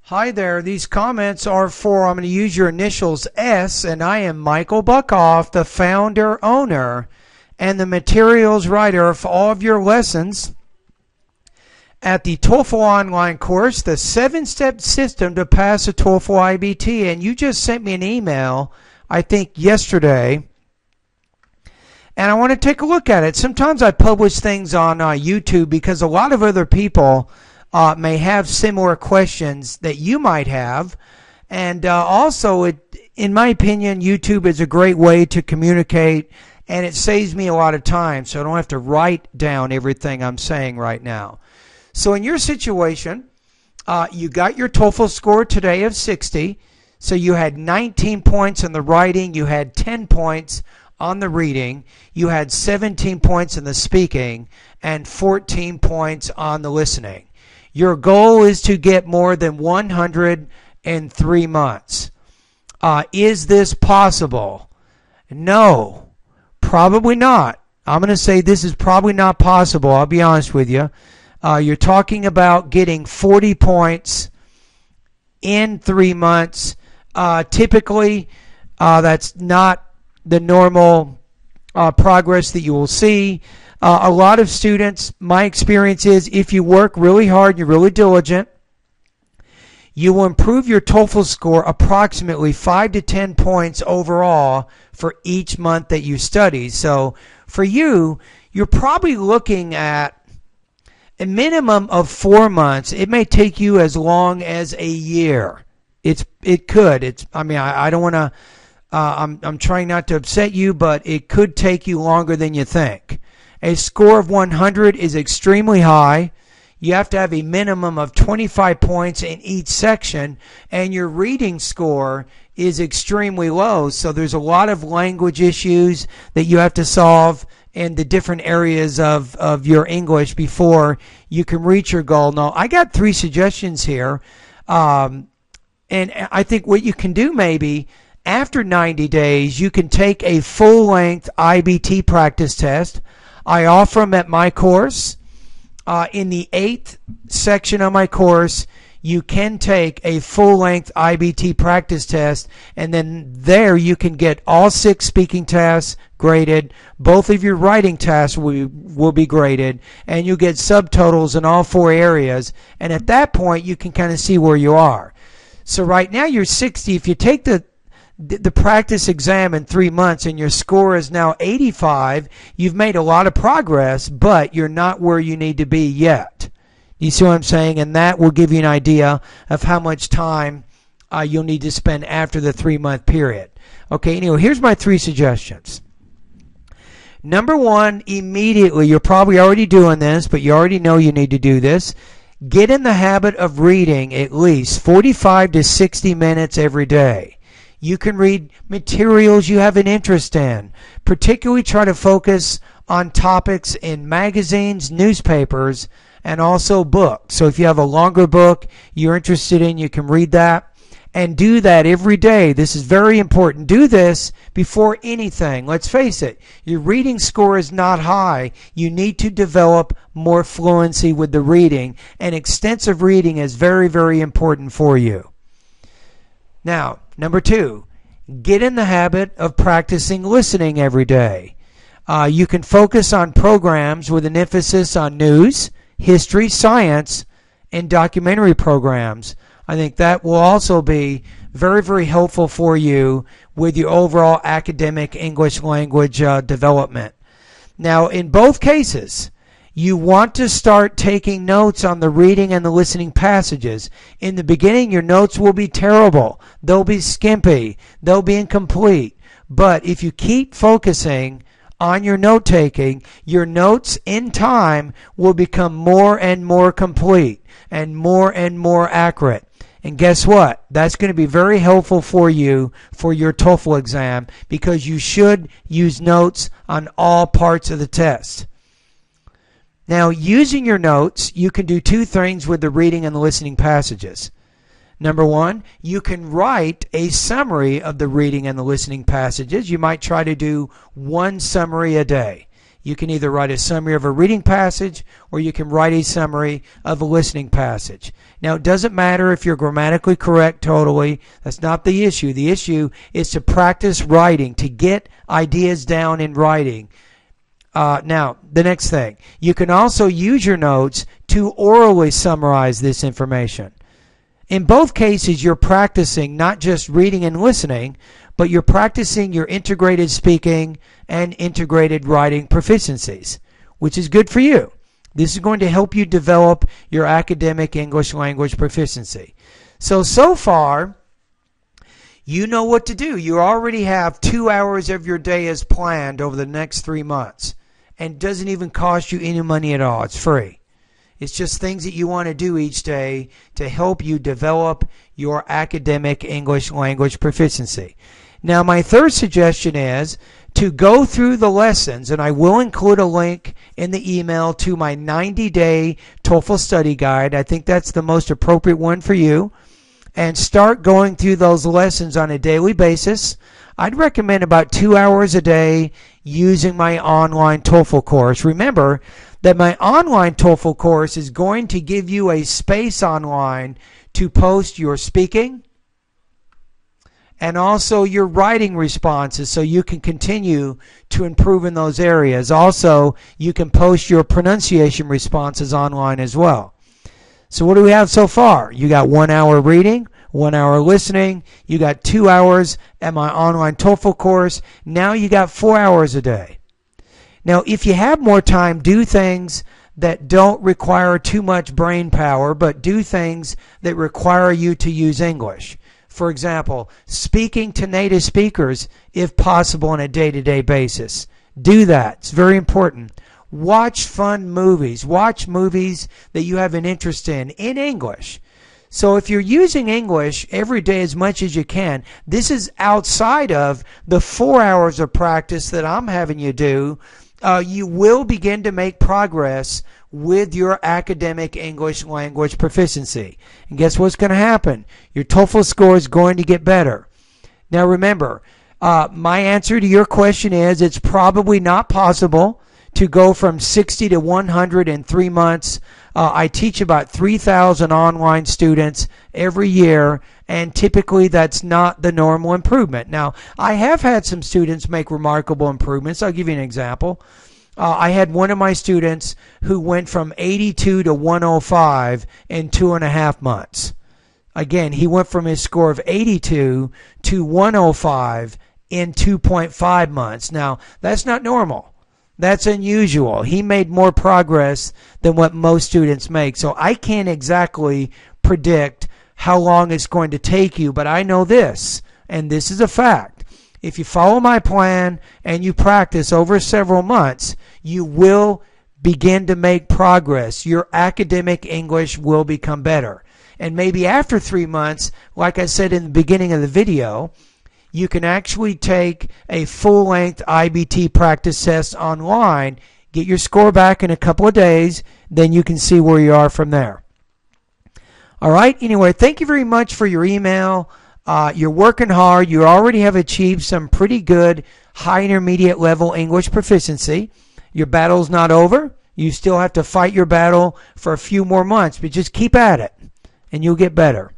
Hi there, these comments are I'm going to use your initials S, and I am Michael Buckoff, the founder, owner, and the materials writer for all of your lessons at the TOEFL online course, the 7-step system to pass a TOEFL IBT. And you just sent me an email, I think yesterday, and I want to take a look at it. Sometimes I publish things on YouTube because a lot of other people may have similar questions that you might have. And also, in my opinion, YouTube is a great way to communicate, and it saves me a lot of time, so I don't have to write down everything I'm saying right now. So in your situation, you got your TOEFL score today of 60. So you had 19 points in the writing, you had 10 points on the reading, you had 17 points in the speaking, and 14 points on the listening. Your goal is to get more than 100 in 3 months. Is this possible? No, probably not. I'm going to say this is probably not possible. I'll be honest with you. You're talking about getting 40 points in 3 months. Typically, that's not the normal progress that you will see. A lot of students, my experience is if you work really hard and you're really diligent, you will improve your TOEFL score approximately 5 to 10 points overall for each month that you study. So for you, you're probably looking at a minimum of 4 months. It may take you as long as a year. It could. I don't want to. I'm trying not to upset you, but it could take you longer than you think. A score of 100 is extremely high. You have to have a minimum of 25 points in each section, and your reading score is extremely low. So there's a lot of language issues that you have to solve in the different areas of your English before you can reach your goal. Now, I got 3 suggestions here, and I think what you can do maybe after 90 days, you can take a full-length IBT practice test. I offer them at my course. In the 8th section of my course, you can take a full-length IBT practice test, and then there you can get all 6 speaking tests graded. Both of your writing tests will be graded, and you get subtotals in all 4 areas. And at that point, you can kind of see where you are. So right now you're 60. If you take the practice exam in 3 months and your score is now 85, you've made a lot of progress, but you're not where you need to be yet. You see what I'm saying? And that will give you an idea of how much time you'll need to spend after the 3-month period. Okay, anyway, here's my 3 suggestions. Number 1, immediately, you're probably already doing this, but you already know you need to do this. Get in the habit of reading at least 45 to 60 minutes every day. You can read materials you have an interest in. Particularly try to focus on topics in magazines, newspapers, and also books. So if you have a longer book you're interested in, you can read that. And do that every day. This is very important. Do this before anything. Let's face it, your reading score is not high. You need to develop more fluency with the reading. And extensive reading is very, very important for you. Now, number 2, get in the habit of practicing listening every day. You can focus on programs with an emphasis on news, history, science, and documentary programs. I think that will also be very, very helpful for you with your overall academic English language development. Now, in both cases, you want to start taking notes on the reading and the listening passages. In the beginning, your notes will be terrible. They'll be skimpy. They'll be incomplete. But if you keep focusing on your note-taking, your notes in time will become more and more complete and more accurate. And guess what? That's going to be very helpful for you for your TOEFL exam because you should use notes on all parts of the test. Now, using your notes, you can do 2 things with the reading and the listening passages. Number 1, you can write a summary of the reading and the listening passages. You might try to do 1 summary a day. You can either write a summary of a reading passage or you can write a summary of a listening passage. Now, it doesn't matter if you're grammatically correct totally. That's not the issue. The issue is to practice writing, to get ideas down in writing. Now, the next thing. You can also use your notes to orally summarize this information. In both cases, you're practicing not just reading and listening, but you're practicing your integrated speaking and integrated writing proficiencies, which is good for you. This is going to help you develop your academic English language proficiency. So far, you know what to do. You already have 2 hours of your day as planned over the next 3 months. And it doesn't even cost you any money at all. It's free. It's just things that you want to do each day to help you develop your academic English language proficiency. Now, my third suggestion is to go through the lessons, and I will include a link in the email to my 90-day TOEFL study guide. I think that's the most appropriate one for you. And start going through those lessons on a daily basis. I'd recommend about 2 hours a day using my online TOEFL course. Remember that my online TOEFL course is going to give you a space online to post your speaking and also your writing responses so you can continue to improve in those areas. Also, you can post your pronunciation responses online as well. So what do we have so far? You got 1 hour reading, 1 hour listening, you got 2 hours at my online TOEFL course. Now you got 4 hours a day. Now, if you have more time, do things that don't require too much brain power, but do things that require you to use English. For example, speaking to native speakers, if possible, on a day-to-day basis. Do that. It's very important. Watch fun movies. Watch movies that you have an interest in English. So if you're using English every day as much as you can, this is outside of the 4 hours of practice that I'm having you do. You will begin to make progress with your academic English language proficiency. And guess what's going to happen? Your TOEFL score is going to get better. Now remember, my answer to your question is it's probably not possible to go from 60 to 100 in 3 months. I teach about 3,000 online students every year, and typically that's not the normal improvement. Now, I have had some students make remarkable improvements. I'll give you an example. I had one of my students who went from 82 to 105 in 2.5 months. Again, he went from his score of 82 to 105 in 2.5 months. Now, that's not normal. That's unusual. He made more progress than what most students make. So I can't exactly predict how long it's going to take you, but I know this, and this is a fact. If you follow my plan and you practice over several months, you will begin to make progress. Your academic English will become better. And maybe after 3 months, like I said in the beginning of the video, you can actually take a full-length IBT practice test online, get your score back in a couple of days, then you can see where you are from there. All right, anyway, thank you very much for your email. You're working hard. You already have achieved some pretty good high intermediate level English proficiency. Your battle's not over. You still have to fight your battle for a few more months, but just keep at it, and you'll get better.